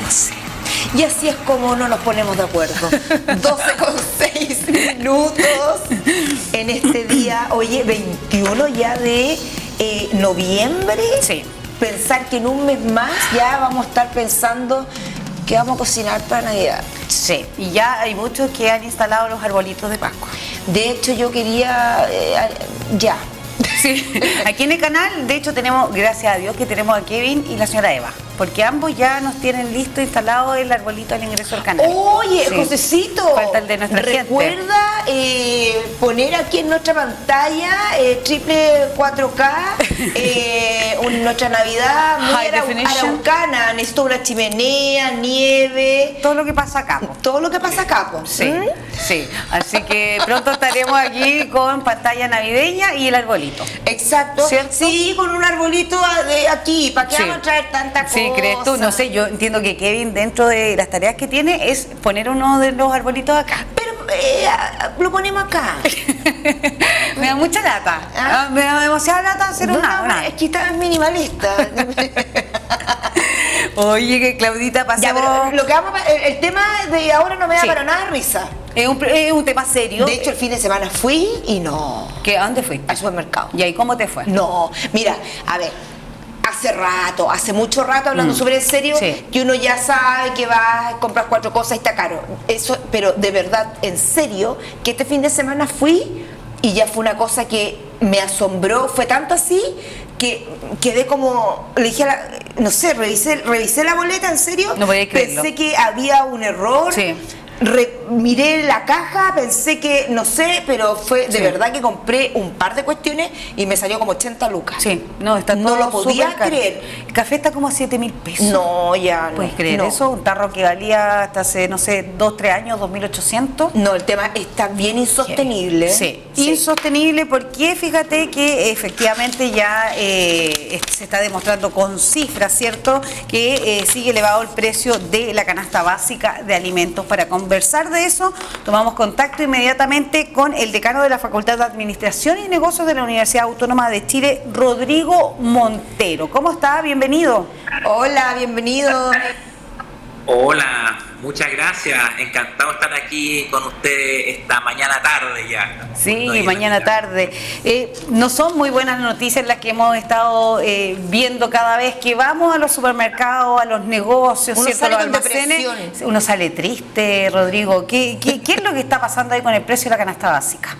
no sé. Y así es como no nos ponemos de acuerdo. 12:06 en este día, oye, 21 ya de noviembre. Sí. Pensar que en un mes más ya vamos a estar pensando que vamos a cocinar para Navidad. Sí, y ya hay muchos que han instalado los arbolitos de Pascua. De hecho, yo quería ya. Sí, aquí en el canal, de hecho, tenemos, gracias a Dios, que tenemos a Kevin y la señora Eva, porque ambos ya nos tienen listo instalado el arbolito al ingreso al canal. Oye, Sí. Josecito, Falta el de nuestra recuerda poner aquí en nuestra pantalla triple 4K nuestra Navidad muy High definition. araucana. Necesito una chimenea, nieve, Todo lo que pasa acá, po. todo lo que pasa acá, po. Sí, sí. Así que pronto estaremos aquí con pantalla navideña y el arbolito. Exacto. ¿Cierto? Sí, con un arbolito de aquí. ¿Para qué Sí. vamos a traer tanta cosa? Sí, ¿crees tú? No sé, yo entiendo que Kevin, dentro de las tareas que tiene, es poner uno de los arbolitos acá. Pero lo ponemos acá. Me da mucha lata. ¿Ah? Me da demasiada lata hacer una. Es que está minimalista. Oye, que Claudita, Ya, pasemos. pero lo que el tema de ahora no me da Sí. para nada risa. Es un tema serio. De hecho, el fin de semana fui y no. ¿A dónde fuiste? Al supermercado. ¿Y ahí cómo te fue? No, mira, a ver, hace mucho rato, hablando súper en serio, Sí. que uno ya sabe que va a comprar 4 cosas y está caro. Eso, pero de verdad, en serio, que este fin de semana fui y ya fue una cosa que me asombró. Fue tanto así que quedé como, le dije no sé, revisé la boleta, en serio. No podía creerlo. Pensé que había un error. Sí. Miré la caja, pensé que, no sé, pero fue de Sí. verdad que compré un par de cuestiones y me salió como 80 lucas. Sí, no, está No todo lo podía súper caro. creer. El café está como a 7.000 pesos. No, ya no. ¿Puedes creer no. eso? Un tarro que valía hasta hace, no sé, 2, 3 años, 2.800. No, el tema está bien insostenible. Sí, insostenible, porque fíjate que efectivamente ya se está demostrando con cifras, ¿cierto?, que sigue elevado el precio de la canasta básica de alimentos. Para conversar de eso, tomamos contacto inmediatamente con el decano de la Facultad de Administración y Negocios de la Universidad Autónoma de Chile, Rodrigo Montero. ¿Cómo está? Bienvenido. Hola, bienvenido. Hola, muchas gracias. Encantado de estar aquí con ustedes esta mañana tarde ya. Sí, mañana tarde. No son muy buenas noticias las que hemos estado viendo cada vez que vamos a los supermercados, a los negocios, Uno ¿cierto? sale A los con almacenes. depresión. Uno sale triste, Rodrigo. ¿Qué es lo que está pasando ahí con el precio de la canasta básica?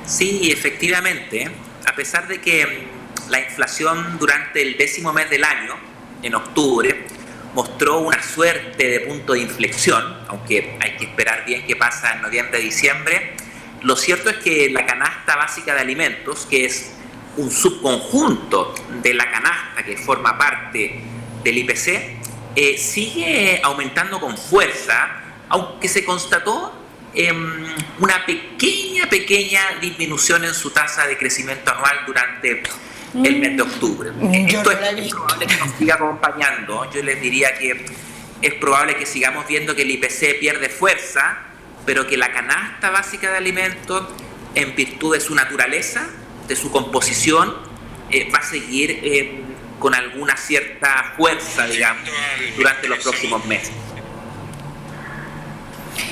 Sí, efectivamente, a pesar de que la inflación durante el 10º mes del año, en octubre, mostró una suerte de punto de inflexión, aunque hay que esperar bien qué pasa en noviembre y diciembre, lo cierto es que la canasta básica de alimentos, que es un subconjunto de la canasta que forma parte del IPC, sigue aumentando con fuerza, aunque se constató una pequeña disminución en su tasa de crecimiento anual durante el mes de octubre. Esto no la he es visto. probable que nos siga acompañando. Yo les diría que es probable que sigamos viendo que el IPC pierde fuerza, pero que la canasta básica de alimentos, en virtud de su naturaleza, de su composición, va a seguir con alguna cierta fuerza, digamos, durante los próximos meses.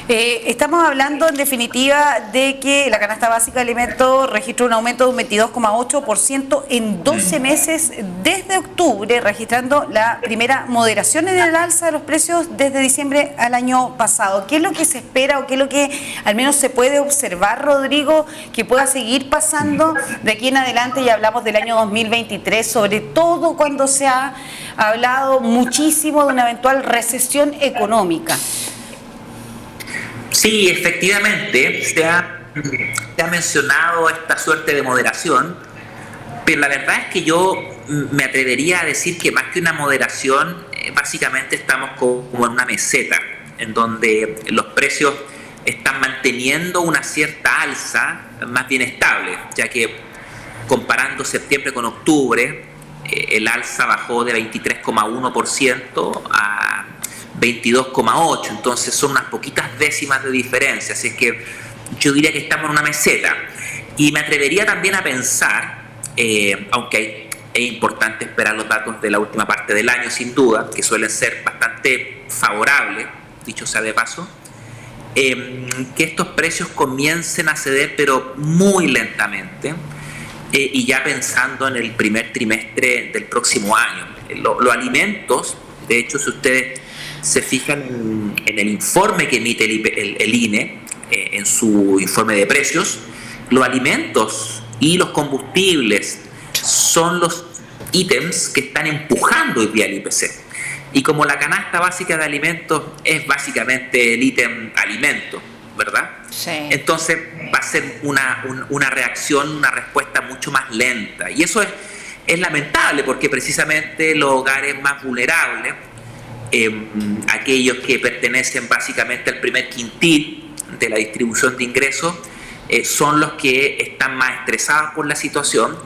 Estamos hablando en definitiva de que la canasta básica de alimentos registró un aumento de un 22,8% en 12 meses desde octubre, registrando la primera moderación en el alza de los precios desde diciembre al año pasado. ¿Qué es lo que se espera o qué es lo que al menos se puede observar, Rodrigo, que pueda seguir pasando de aquí en adelante? Ya hablamos del año 2023, sobre todo cuando se ha hablado muchísimo de una eventual recesión económica. Sí, efectivamente, se ha mencionado esta suerte de moderación, pero la verdad es que yo me atrevería a decir que más que una moderación, básicamente estamos como en una meseta, en donde los precios están manteniendo una cierta alza más bien estable, ya que comparando septiembre con octubre, el alza bajó de 23,1% a 22,8%, entonces son unas poquitas décimas de diferencia, así es que yo diría que estamos en una meseta. Y me atrevería también a pensar, aunque Es importante esperar los datos de la última parte del año, sin duda, que suelen ser bastante favorables, dicho sea de paso, que estos precios comiencen a ceder, pero muy lentamente, y ya pensando en el primer trimestre del próximo año. Los alimentos, de hecho, si ustedes se fijan en el informe que emite el INE, en su informe de precios, los alimentos y los combustibles son los ítems que están empujando hoy día el IPC. Y como la canasta básica de alimentos es básicamente el ítem alimento, ¿verdad? Sí. Entonces va a ser una reacción, una respuesta mucho más lenta. Y eso es lamentable, porque precisamente los hogares más vulnerables, aquellos que pertenecen básicamente al primer quintil de la distribución de ingresos, son los que están más estresados por la situación,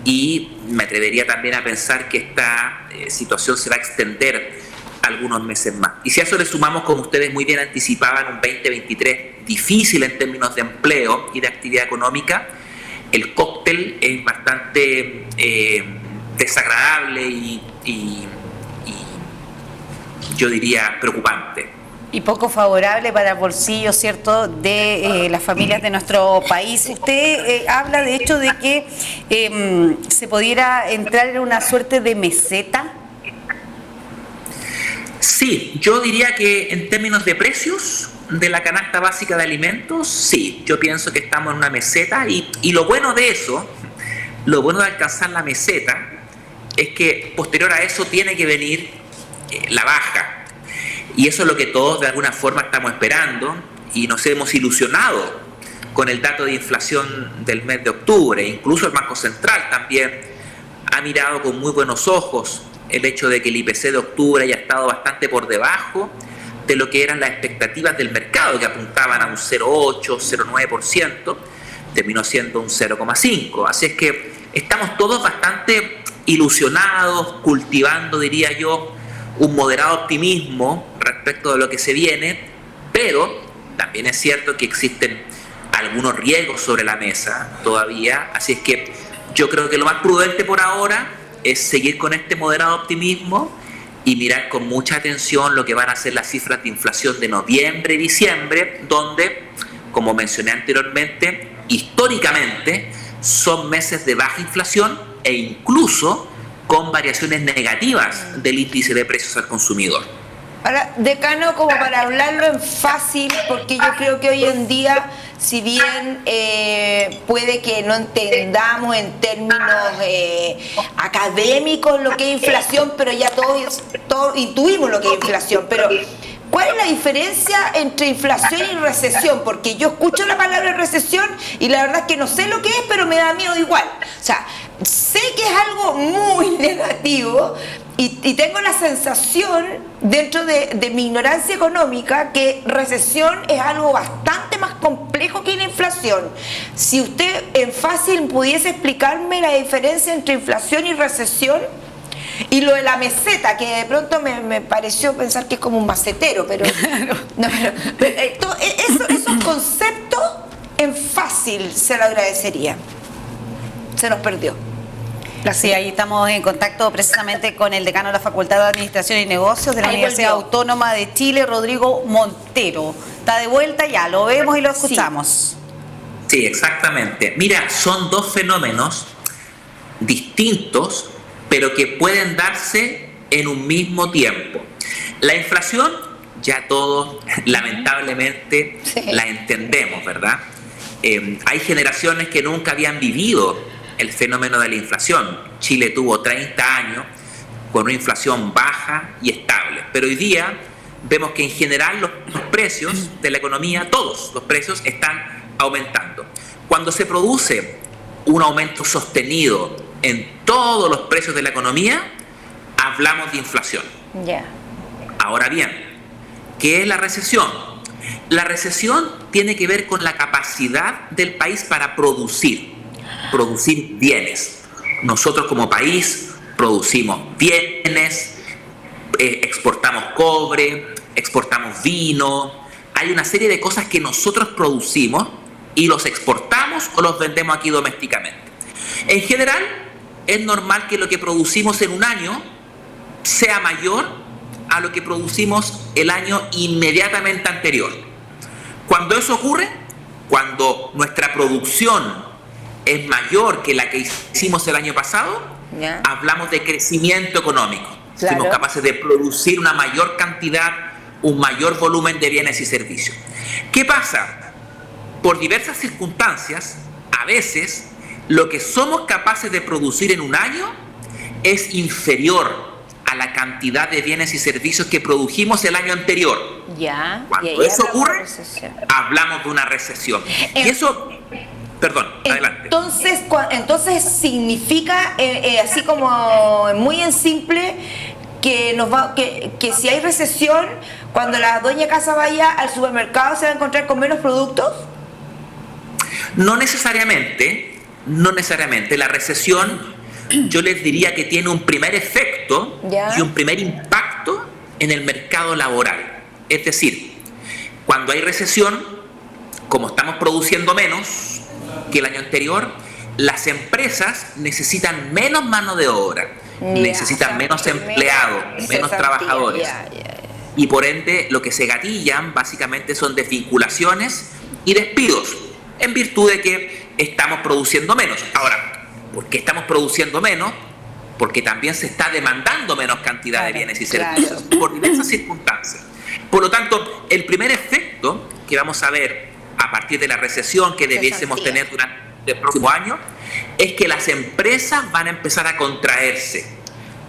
y me atrevería también a pensar que esta situación se va a extender algunos meses más. Y si a eso le sumamos, como ustedes muy bien anticipaban, un 2023 difícil en términos de empleo y de actividad económica, el cóctel es bastante desagradable y yo diría preocupante. Y poco favorable para el bolsillo, ¿cierto?, de las familias de nuestro país. Usted habla, de hecho, de que se pudiera entrar en una suerte de meseta. Sí, yo diría que en términos de precios de la canasta básica de alimentos, sí, yo pienso que estamos en una meseta, y lo bueno de eso, lo bueno de alcanzar la meseta, es que posterior a eso tiene que venir la baja. Y eso es lo que todos de alguna forma estamos esperando, y nos hemos ilusionado con el dato de inflación del mes de octubre. Incluso el Banco Central también ha mirado con muy buenos ojos el hecho de que el IPC de octubre haya estado bastante por debajo de lo que eran las expectativas del mercado, que apuntaban a un 0,8, 0,9%, terminó siendo un 0,5%. Así es que estamos todos bastante ilusionados, cultivando, diría yo, un moderado optimismo respecto de lo que se viene, pero también es cierto que existen algunos riesgos sobre la mesa todavía, así es que yo creo que lo más prudente por ahora es seguir con este moderado optimismo y mirar con mucha atención lo que van a ser las cifras de inflación de noviembre y diciembre, donde, como mencioné anteriormente, históricamente son meses de baja inflación e incluso con variaciones negativas del índice de precios al consumidor. Ahora, decano, como para hablarlo en fácil, porque yo creo que hoy en día, si bien puede que no entendamos en términos académicos lo que es inflación, pero ya todos intuimos lo que es inflación, pero ¿cuál es la diferencia entre inflación y recesión? Porque yo escucho la palabra recesión y la verdad es que no sé lo que es, pero me da miedo igual. O sea, sé que es algo muy negativo y tengo la sensación, dentro de mi ignorancia económica, que recesión es algo bastante más complejo que la inflación. Si usted en fácil pudiese explicarme la diferencia entre inflación y recesión. Y lo de la meseta, que de pronto me pareció pensar que es como un macetero, pero, no, pero esos conceptos en fácil se lo agradecería. Se nos perdió. Sí, ahí estamos en contacto precisamente con el decano de la Facultad de Administración y Negocios de la Universidad Autónoma de Chile, Rodrigo Montero. Está de vuelta ya, lo vemos y lo escuchamos. Sí, exactamente. Mira, son dos fenómenos distintos, pero que pueden darse en un mismo tiempo. La inflación, ya todos lamentablemente la entendemos, ¿verdad? Hay generaciones que nunca habían vivido el fenómeno de la inflación. Chile tuvo 30 años con una inflación baja y estable, pero hoy día vemos que en general los precios de la economía, todos los precios están aumentando. Cuando se produce un aumento sostenido en todos los precios de la economía, hablamos de inflación. Ahora bien, ¿qué es la recesión? La recesión tiene que ver con la capacidad del país para producir bienes. Nosotros como país producimos bienes, exportamos cobre, exportamos vino. Hay una serie de cosas que nosotros producimos y los exportamos o los vendemos aquí domésticamente. En general, es normal que lo que producimos en un año sea mayor a lo que producimos el año inmediatamente anterior. Cuando eso ocurre, cuando nuestra producción es mayor que la que hicimos el año pasado, hablamos de crecimiento económico. Claro. Fuimos capaces de producir una mayor cantidad, un mayor volumen de bienes y servicios. ¿Qué pasa? Por diversas circunstancias, a veces lo que somos capaces de producir en un año es inferior a la cantidad de bienes y servicios que produjimos el año anterior. Cuando eso ocurre, hablamos de una recesión. Y eso... Perdón, adelante. Entonces significa, así como muy en simple, que si hay recesión, cuando la dueña de casa vaya al supermercado, ¿se va a encontrar con menos productos? No necesariamente. La recesión, yo les diría que tiene un primer efecto y un primer impacto en el mercado laboral. Es decir, cuando hay recesión, como estamos produciendo menos que el año anterior, las empresas necesitan menos mano de obra, necesitan menos empleados, menos trabajadores. Y por ende, lo que se gatillan básicamente son desvinculaciones y despidos, en virtud de que estamos produciendo menos. Ahora, ¿por qué estamos produciendo menos? Porque también se está demandando menos cantidad de bienes y servicios, por diversas circunstancias. Por lo tanto, el primer efecto que vamos a ver a partir de la recesión que debiésemos tener durante el próximo año, es que las empresas van a empezar a contraerse,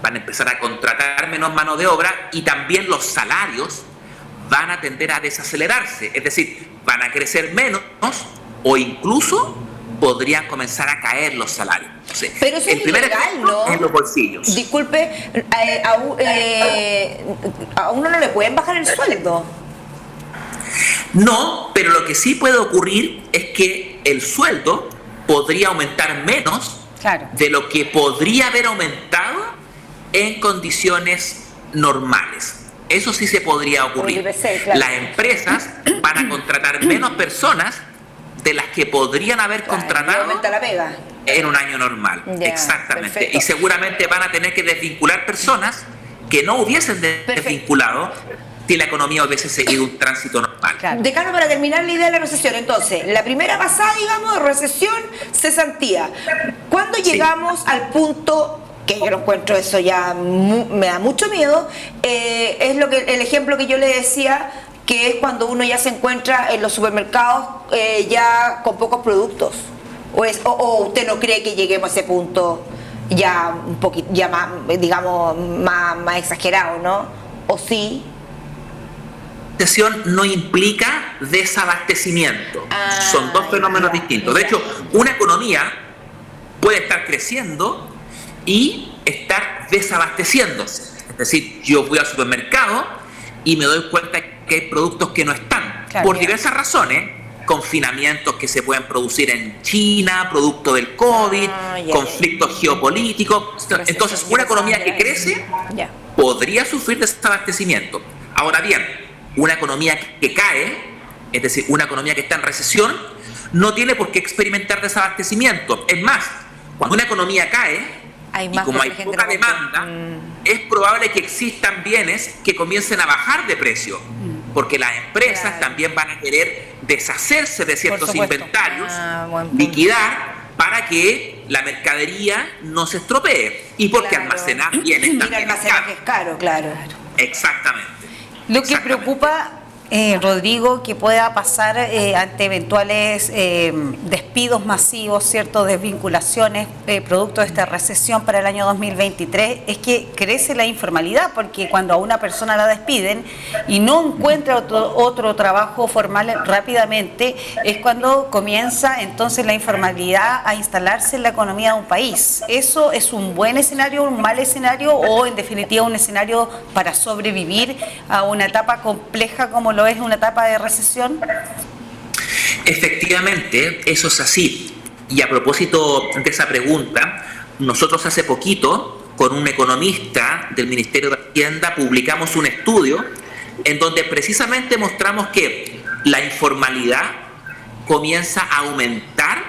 van a empezar a contratar menos mano de obra y también los salarios van a tender a desacelerarse, es decir, van a crecer menos o incluso podrían comenzar a caer los salarios. Entonces, pero eso el es primer ilegal, efecto ¿no? es los bolsillos. Disculpe, a uno no le pueden bajar el sueldo. No, pero lo que sí puede ocurrir es que el sueldo podría aumentar menos de lo que podría haber aumentado en condiciones normales. Eso sí se podría ocurrir. Las empresas van a contratar menos personas de las que podrían haber contratado en un año normal. Exactamente. Perfecto. Y seguramente van a tener que desvincular personas que no hubiesen desvinculado si la economía hubiese seguido un tránsito normal. Decano, para terminar la idea de la recesión, entonces, la primera pasada, digamos, recesión, cesantía. ¿Cuándo llegamos al punto, que yo lo encuentro eso ya me da mucho miedo, es el ejemplo que yo le decía, que es cuando uno ya se encuentra en los supermercados ya con pocos productos? ¿O usted no cree que lleguemos a ese punto ya un poquito, ya más, digamos, más exagerado, ¿no? ¿O sí? Recesión no implica desabastecimiento. Son dos fenómenos distintos. De hecho, una economía puede estar creciendo y estar desabasteciéndose. Es decir, yo voy al supermercado y me doy cuenta que hay productos que no están. Por diversas razones, confinamientos que se pueden producir en China, producto del COVID, conflictos geopolíticos. Entonces, una economía que crece podría sufrir desabastecimiento. Ahora bien, una economía que cae, es decir, una economía que está en recesión, no tiene por qué experimentar desabastecimiento. Es más, cuando una economía cae, y como hay poca demanda, es probable que existan bienes que comiencen a bajar de precio, porque las empresas también van a querer deshacerse de ciertos inventarios, liquidar, para que la mercadería no se estropee, y porque almacenar bienes también es caro. Exactamente. Lo que preocupa, Rodrigo, que pueda pasar ante eventuales despidos masivos, ¿cierto?, desvinculaciones producto de esta recesión para el año 2023, es que crece la informalidad, porque cuando a una persona la despiden y no encuentra otro trabajo formal rápidamente, es cuando comienza entonces la informalidad a instalarse en la economía de un país. ¿Eso es un buen escenario, un mal escenario, o en definitiva un escenario para sobrevivir a una etapa compleja como lo es una etapa de recesión? Efectivamente, eso es así. Y a propósito de esa pregunta, nosotros hace poquito, con un economista del Ministerio de Hacienda, publicamos un estudio en donde precisamente mostramos que la informalidad comienza a aumentar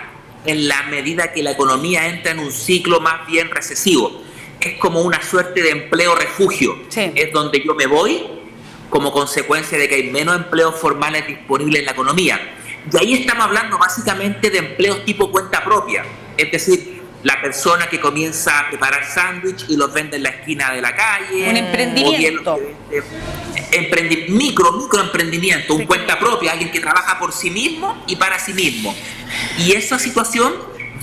en la medida que la economía entra en un ciclo más bien recesivo. Es como una suerte de empleo refugio. Sí. Es donde yo me voy como consecuencia de que hay menos empleos formales disponibles en la economía. Y ahí estamos hablando básicamente de empleos tipo cuenta propia. Es decir, la persona que comienza a preparar sándwich y los vende en la esquina de la calle. Un emprendimiento. Microemprendimiento, un cuenta propia, alguien que trabaja por sí mismo y para sí mismo. Y esa situación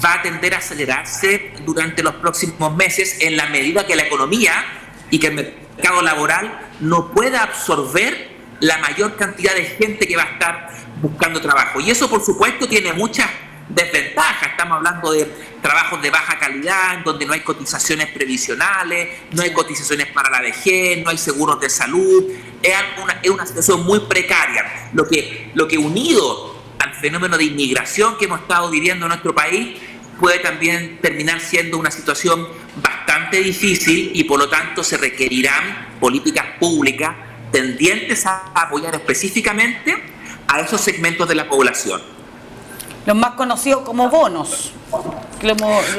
va a tender a acelerarse durante los próximos meses en la medida que la economía y que el mercado laboral no pueda absorber la mayor cantidad de gente que va a estar buscando trabajo. Y eso, por supuesto, tiene muchas desventajas. Estamos hablando de trabajos de baja calidad, en donde no hay cotizaciones previsionales, no hay cotizaciones para la vejez, no hay seguros de salud. Es una situación muy precaria. Lo que unido al fenómeno de inmigración que hemos estado viviendo en nuestro país puede también terminar siendo una situación bastante difícil y por lo tanto se requerirán políticas públicas tendientes a apoyar específicamente a esos segmentos de la población. Los más conocidos como bonos.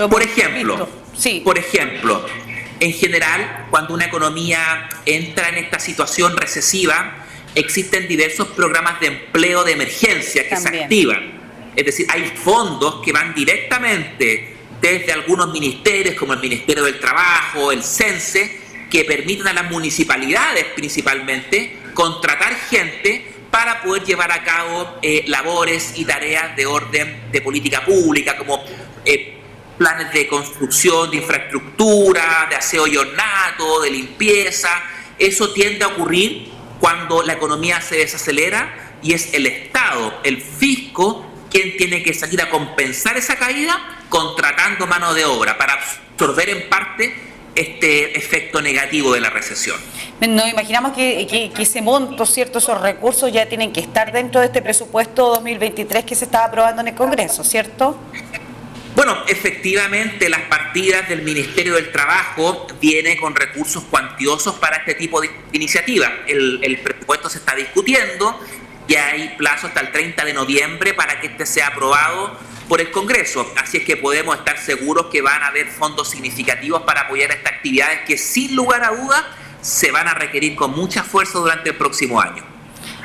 Por ejemplo, sí. Por ejemplo, en general, cuando una economía entra en esta situación recesiva, existen diversos programas de empleo de emergencia que se activan. Es decir, hay fondos que van directamente desde algunos ministerios, como el Ministerio del Trabajo, el CENSE, que permiten a las municipalidades principalmente contratar gente para poder llevar a cabo labores y tareas de orden de política pública, como planes de construcción, de infraestructura, de aseo y ornato, de limpieza. Eso tiende a ocurrir cuando la economía se desacelera y es el Estado, el fisco, quien tiene que salir a compensar esa caída contratando mano de obra para absorber en parte este efecto negativo de la recesión. Nos imaginamos que ese monto, ¿cierto? Esos recursos ya tienen que estar dentro de este presupuesto 2023 que se estaba aprobando en el Congreso, ¿cierto? Bueno, efectivamente las partidas del Ministerio del Trabajo vienen con recursos cuantiosos para este tipo de iniciativas. El presupuesto se está discutiendo y hay plazo hasta el 30 de noviembre para que este sea aprobado por el Congreso. Así es que podemos estar seguros que van a haber fondos significativos para apoyar estas actividades que sin lugar a dudas se van a requerir con mucha fuerza durante el próximo año.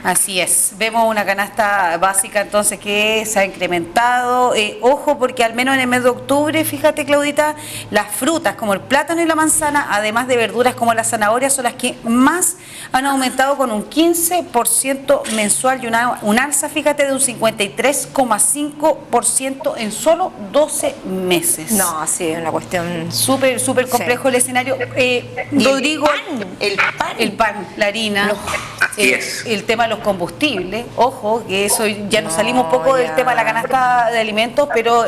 Así es, vemos una canasta básica entonces que se ha incrementado, ojo porque al menos en el mes de octubre, fíjate Claudita, las frutas como el plátano y la manzana, además de verduras como la zanahoria, son las que más han aumentado con un 15% mensual y un alza, fíjate, de un 53,5% en solo 12 meses. No, sí, es una cuestión súper complejo el escenario. Rodrigo, el pan, la harina, el tema de los combustibles, ojo, que eso ya nos salimos un poco del tema de la canasta de alimentos, pero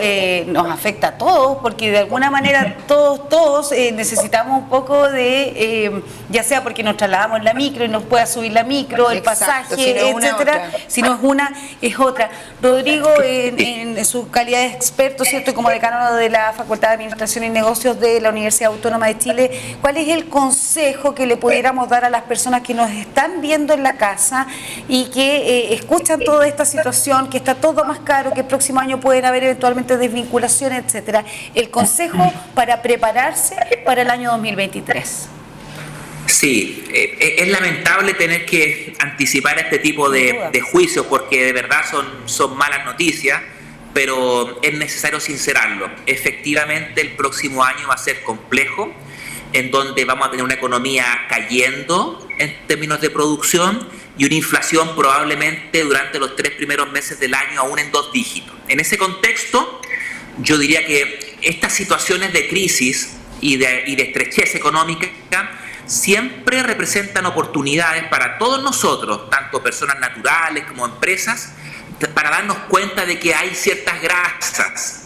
nos afecta a todos, porque de alguna manera todos necesitamos un poco de, ya sea porque nos trasladamos en la micro y nos pueda subir la micro, el pasaje, si no etcétera. Si no es una, es otra. Rodrigo, en su calidad de experto, ¿cierto? Y como decano de la Facultad de Administración y Negocios de la Universidad Autónoma de Chile, ¿cuál es el consejo que le pudiéramos dar a las personas que nos están viendo en la casa y que escuchan toda esta situación, que está todo más caro, que el próximo año pueden haber eventualmente desvinculaciones, etcétera? El consejo para prepararse para el año 2023. Sí, es lamentable tener que anticipar este tipo de juicios porque de verdad son malas noticias, pero es necesario sincerarlo. Efectivamente, el próximo año va a ser complejo, en donde vamos a tener una economía cayendo en términos de producción y una inflación probablemente durante los 3 primeros meses del año aún en 2 dígitos. En ese contexto, yo diría que estas situaciones de crisis y de estrechez económica siempre representan oportunidades para todos nosotros, tanto personas naturales como empresas, para darnos cuenta de que hay ciertas grasas,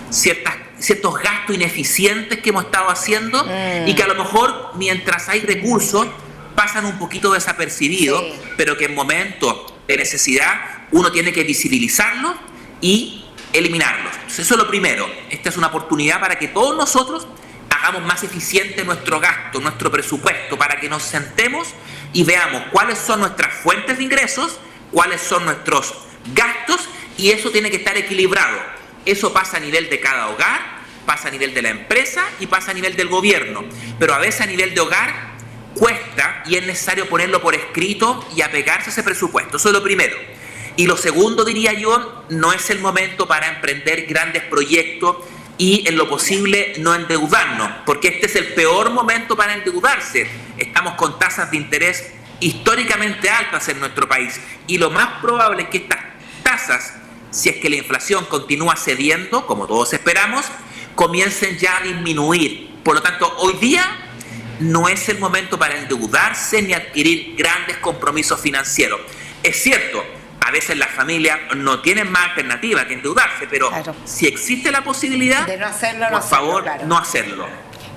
ciertos gastos ineficientes que hemos estado haciendo y que a lo mejor mientras hay recursos pasan un poquito desapercibidos, pero que en momentos de necesidad uno tiene que visibilizarlos y eliminarlos. Entonces, eso es lo primero. Esta es una oportunidad para que todos nosotros hagamos más eficiente nuestro gasto, nuestro presupuesto, para que nos sentemos y veamos cuáles son nuestras fuentes de ingresos, cuáles son nuestros gastos, y eso tiene que estar equilibrado. Eso pasa a nivel de cada hogar, pasa a nivel de la empresa y pasa a nivel del gobierno. Pero a veces a nivel de hogar cuesta y es necesario ponerlo por escrito y apegarse a ese presupuesto. Eso es lo primero. Y lo segundo, diría yo, no es el momento para emprender grandes proyectos y en lo posible no endeudarnos, porque este es el peor momento para endeudarse. Estamos con tasas de interés históricamente altas en nuestro país y lo más probable es que estas tasas, si es que la inflación continúa cediendo, como todos esperamos, comiencen ya a disminuir. Por lo tanto, hoy día no es el momento para endeudarse ni adquirir grandes compromisos financieros. Es cierto, a veces las familias no tienen más alternativa que endeudarse, pero claro, si existe la posibilidad, de no hacerlo, por favor, claro, no hacerlo.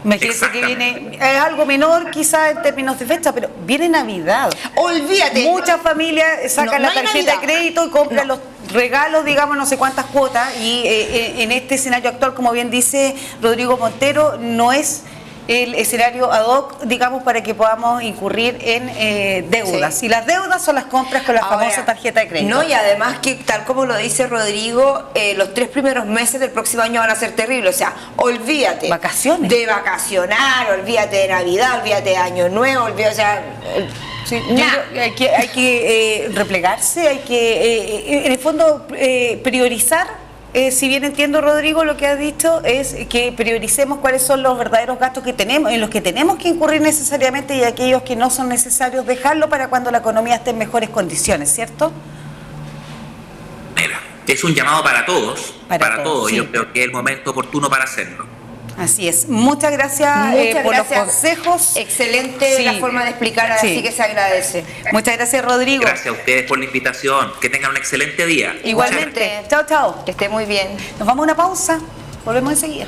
Imagínense que viene, es algo menor quizás en términos de fecha, pero viene Navidad. Olvídate. Muchas familias sacan la tarjeta de crédito y compran los regalos, digamos, no sé cuántas cuotas, y en este escenario actual, como bien dice Rodrigo Montero, no es el escenario ad hoc, digamos, para que podamos incurrir en deudas. Sí. Y las deudas son las compras con la famosa tarjeta de crédito. No, y además que, tal como lo dice Rodrigo, los 3 primeros meses del próximo año van a ser terribles. O sea, olvídate. Vacaciones. De vacacionar, olvídate de Navidad, olvídate de Año Nuevo, olvídate, o sea... Sí, hay que replegarse, hay que, en el fondo, priorizar. Si bien entiendo, Rodrigo, lo que has dicho es que prioricemos cuáles son los verdaderos gastos que tenemos, en los que tenemos que incurrir necesariamente, y aquellos que no son necesarios dejarlo para cuando la economía esté en mejores condiciones, ¿cierto? Mira, es un llamado para todos, para todos. Sí. Yo creo que es el momento oportuno para hacerlo. Así es. Muchas gracias, por los consejos. Excelente, sí, la forma de explicar, sí, así que se agradece. Muchas gracias, Rodrigo. Gracias a ustedes por la invitación. Que tengan un excelente día. Igualmente. Chao, chao. Que esté muy bien. Nos vamos a una pausa. Volvemos enseguida.